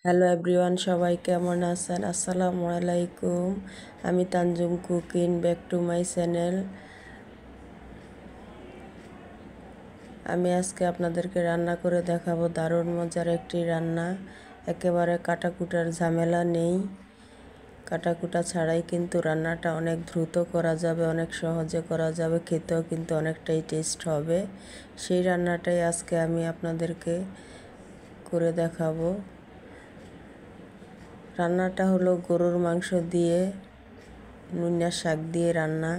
Hello everyone, সবাই কেমন আছেন? আসসালামু আলাইকুম। আমি Tanjum cooking, back to my channel. আমি আজকে আপনাদেরকে রান্না করে দেখাবো দারুণ মজার একটি রান্না। একেবারে কাটাকুটার ঝামেলা নেই, কাটাকুটা ছাড়াই কিন্তু রান্নাটা অনেক দ্রুত করা যাবে, অনেক সহজে করা যাবে, খেতেও কিন্তু অনেকটাই টেস্ট হবে। সেই রান্নাটাই আজকে আমি আপনাদেরকে করে দেখাবো। রান্নাটা হলো গরুর মাংস দিয়ে নুনিয়া শাক দিয়ে রান্না।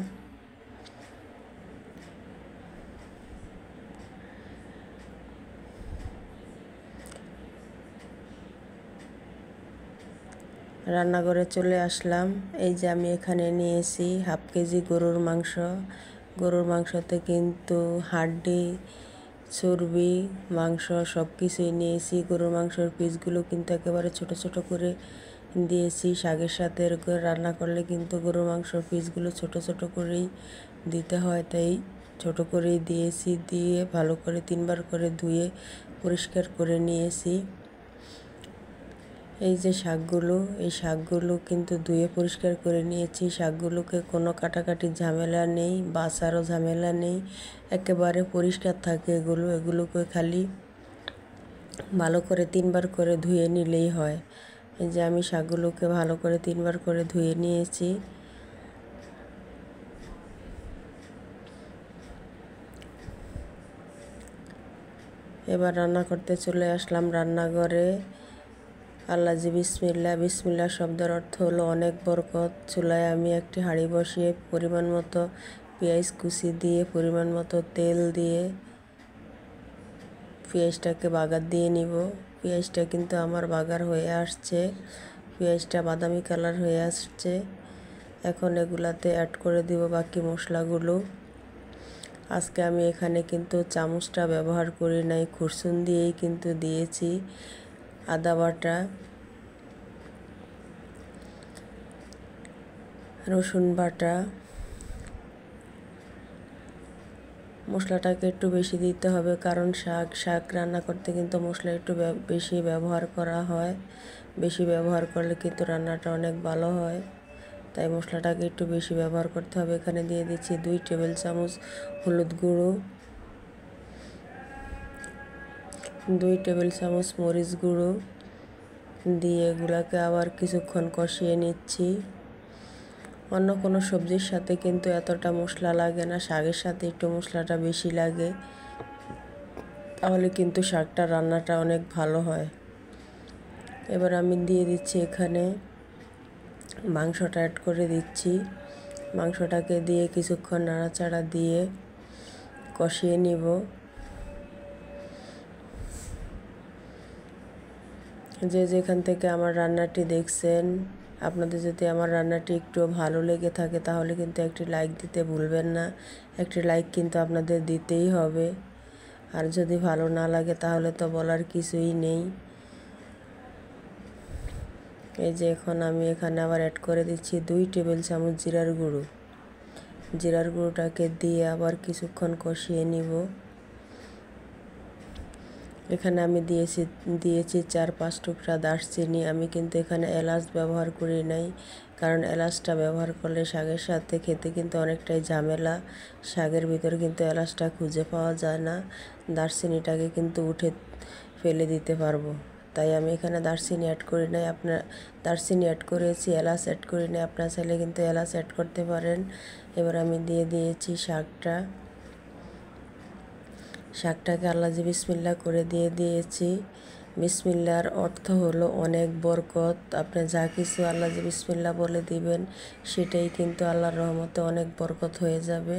রান্নাঘরে চলে আসলাম। এই যে আমি এখানে নিয়েছি হাফ কেজি গরুর মাংস। গরুর মাংসতে কিন্তু হাড্ডি, চর্বি, মাংস সব কিছুই নিয়েছি। গরুর মাংসের পিসগুলো কিন্তু একেবারে ছোট ছোট করে দিয়েছি। শাকের সাথে এরকম রান্না করলে কিন্তু গরুর মাংসের পিসগুলো ছোট ছোট করেই দিতে হয়, তাই ছোট করেই দিয়েছি। দিয়ে ভালো করে 3বার করে ধুয়ে পরিষ্কার করে নিয়েছি। এই যে শাকগুলো, এই শাকগুলো কিন্তু ধুয়ে পরিষ্কার করে নিয়েছি। শাকগুলোকে কোনো কাটাকাটির ঝামেলা নেই, বাছারও ঝামেলা নেই, একেবারে পরিষ্কার থাকে এগুলোকে খালি ভালো করে 3বার করে ধুয়ে নিলেই হয়। এই যে আমি শাকগুলোকে ভালো করে 3বার করে ধুয়ে নিয়েছি। এবার রান্না করতে চলে আসলাম রান্নাঘরে। আল্লাজি বিসমিল্লা। বিসমিল্লা শব্দের অর্থ হলো অনেক বরকত। চুলায় আমি একটি হাঁড়ি বসিয়ে পরিমাণ মতো পেঁয়াজ কুচি দিয়ে, পরিমাণ মতো তেল দিয়ে পেঁয়াজটাকে বাগার দিয়ে নিব। পেঁয়াজটা কিন্তু আমার বাগার হয়ে আসছে, পেঁয়াজটা বাদামি কালার হয়ে আসছে। এখন এগুলাতে অ্যাড করে দিব বাকি মশলাগুলো। আজকে আমি এখানে কিন্তু চামচটা ব্যবহার করি নাই, খুরসুন দিয়েই কিন্তু দিয়েছি। আদা বাটা, রসুন বাটা, মশলাটাকে একটু বেশি দিতে হবে, কারণ শাক রান্না করতে কিন্তু মশলা একটু বেশি ব্যবহার করা হয়। বেশি ব্যবহার করলে কিন্তু রান্নাটা অনেক ভালো হয়, তাই মশলাটাকে একটু বেশি ব্যবহার করতে হবে। এখানে দিয়ে দিচ্ছি 2 টেবিল চামচ হলুদ গুঁড়ো, 2 টেবিল চামচ মরিচ গুঁড়ো দিয়ে এগুলাকে আবার কিছুক্ষণ কষিয়ে নিচ্ছি। অন্য কোনো সবজির সাথে কিন্তু এতটা মশলা লাগে না, শাকের সাথে একটু মশলাটা বেশি লাগে, তাহলে কিন্তু শাকটা রান্নাটা অনেক ভালো হয়। এবার আমি দিয়ে দিচ্ছি এখানে মাংসটা অ্যাড করে দিচ্ছি। মাংসটাকে দিয়ে কিছুক্ষণ নাড়াচাড়া দিয়ে কষিয়ে নিব। যে যেখান থেকে আমার রান্নাটি দেখছেন, আপনাদের যদি আমার রান্নাটি একটু ভালো লেগে থাকে তাহলে কিন্তু একটি লাইক দিতে ভুলবেন না। একটি লাইক কিন্তু আপনাদের দিতেই হবে, আর যদি ভালো না লাগে তাহলে তো বলার কিছুই নেই। এই যে এখন আমি এখানে আবার অ্যাড করে দিচ্ছি 2 টেবিল চামচ জিরার গুঁড়ো। জিরার গুঁড়োটাকে দিয়ে আবার কিছুক্ষণ কষিয়ে নিব। এখানে আমি দিয়েছি 4-5 টুকরা দারচিনি। আমি কিন্তু এখানে এলাচ ব্যবহার করি নাই, কারণ এলাচটা ব্যবহার করলে শাকের সাথে খেতে কিন্তু অনেকটাই ঝামেলা। শাকের ভিতরে কিন্তু এলাচটা খুঁজে পাওয়া যায় না, দারচিনিটাকে কিন্তু উঠে ফেলে দিতে পারবো, তাই আমি এখানে দারচিনি অ্যাড করি নাই। দারচিনি অ্যাড করেছি, এলাচ অ্যাড করি নাই। আপনারা চাইলে কিন্তু এলাচ অ্যাড করতে পারেন। এবার আমি দিয়ে দিয়েছি শাকটাকে আল্লাজি বিসমিল্লা করে দিয়ে দিয়েছি। বিসমিল্লার অর্থ হলো অনেক বরকত। আপনি যা কিছু আল্লাজি বিসমিল্লা বলে দিবেন সেটাই কিন্তু আল্লাহর রহমতে অনেক বরকত হয়ে যাবে।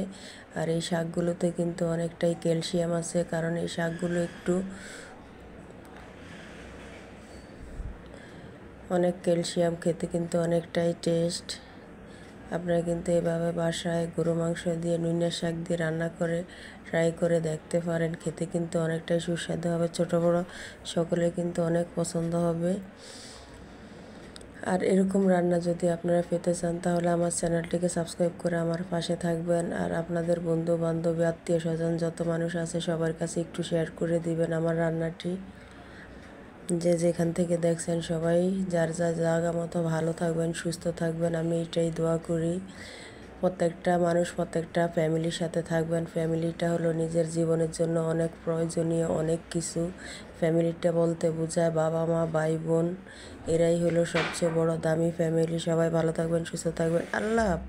আর এই শাকগুলোতে কিন্তু অনেকটাই ক্যালসিয়াম আছে, কারণ এই শাকগুলো একটু অনেক ক্যালসিয়াম, খেতে কিন্তু অনেকটাই টেস্ট। আপনারা কিন্তু এভাবে বাসায় গরু মাংস দিয়ে নুনিয়া শাক দিয়ে রান্না করে ট্রাই করে দেখতে পারেন। খেতে কিন্তু অনেকটাই সুস্বাদু হবে, ছোট বড় সকলে কিন্তু অনেক পছন্দ হবে। আর এরকম রান্না যদি আপনারা পেতে চান তাহলে আমার চ্যানেলটিকে সাবস্ক্রাইব করে আমার পাশে থাকবেন। আর আপনাদের বন্ধু বান্ধব, আত্মীয় স্বজন যত মানুষ আছে সবার কাছে একটু শেয়ার করে দিবেন আমার রান্নাটি। যে যেখান থেকে দেখছেন সবাই যার যার জায়গা মতো ভালো থাকবেন, সুস্থ থাকবেন, আমি এটাই দোয়া করি। প্রত্যেকটা মানুষ প্রত্যেকটা ফ্যামিলির সাথে থাকবেন। ফ্যামিলিটা হলো নিজের জীবনের জন্য অনেক প্রয়োজনীয় অনেক কিছু। ফ্যামিলিটা বলতে বোঝায় বাবা মা ভাই বোন, এরাই হলো সবচেয়ে বড় দামি ফ্যামিলি। সবাই ভালো থাকবেন, সুস্থ থাকবেন। আল্লাহ হাফেজ।